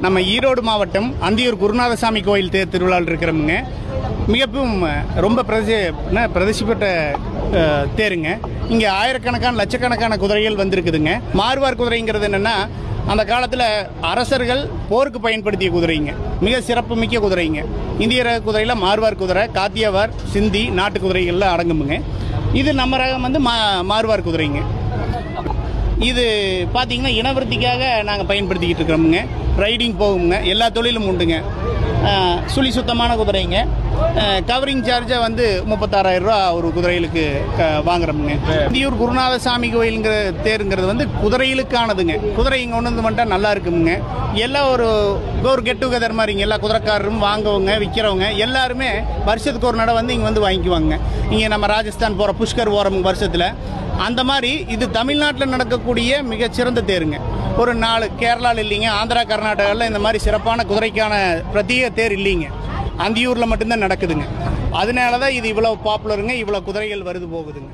நம்ம ஈரோடு மாவட்டம் அந்தியூர் குருநாதசாமி கோயில் தேர் திருவிழாவில் இருக்கிறவங்க மிகவும் ரொம்ப பிரதிஷ்ட பெற்ற தேருங்க. இங்கே ஆயிரக்கணக்கான லட்சக்கணக்கான குதிரைகள் வந்திருக்குதுங்க. மார்வார் குதிரைங்கிறது என்னென்னா அந்த காலத்தில் அரசர்கள் போருக்கு பயன்படுத்திய குதிரைங்க. மிக சிறப்பு மிக்க குதிரைங்க. இந்திய ரக குதிரையில் மார்வார் குதிரை, காத்தியவார், சிந்தி, நாட்டு குதிரைகளில் அடங்குமுங்க. இது நம்ம ரகம் வந்து மார்வார் குதிரைங்க. இது பார்த்தீங்கன்னா இனவருத்திக்காக நாங்கள் பயன்படுத்திக்கிட்டு இருக்கிறோமுங்க. ரைடிங் போகுங்க, எல்லா தொழிலும் உண்டுங்க. சுழி சுத்தமான குதிரைங்க. கவரிங் சார்ஜை வந்து 36,000 ரூபா ஒரு குதிரைகளுக்கு வாங்குறோமுங்க. அந்தியூர் குருநாதசாமி கோயிலுங்கிற தேருங்கிறது வந்து குதிரைகளுக்கானதுங்க. குதிரை இங்கே ஒன்று வந்து வந்துட்டால் நல்லா இருக்குமுங்க. எல்லாம் ஒரு கெட் டுகெதர் மாதிரிங்க. எல்லா குதிரைக்காரரும் வாங்கவங்க விற்கிறவங்க எல்லாருமே வருஷத்துக்கு ஒரு நடை வந்து இங்கே வந்து வாங்கிக்குவாங்க. இங்கே நம்ம ராஜஸ்தான் போகிற புஷ்கர் போகிறோம் வருஷத்தில். அந்த மாதிரி இது தமிழ்நாட்டில் நடக்கக்கூடிய மிகச்சிறந்த தேருங்க. ஒரு 4 கேரளாவில் இல்லைங்க, ஆந்திரா, கர்நாடகாவில் இந்த மாதிரி சிறப்பான குதிரைக்கான பிரத்யேக தேர் இல்லைங்க. அந்தியூரில் மட்டும்தான் நடக்குதுங்க. அதனால தான் இது இவ்வளோ பாப்புலருங்க. இவ்வளோ குதிரைகள் வருது போகுதுங்க.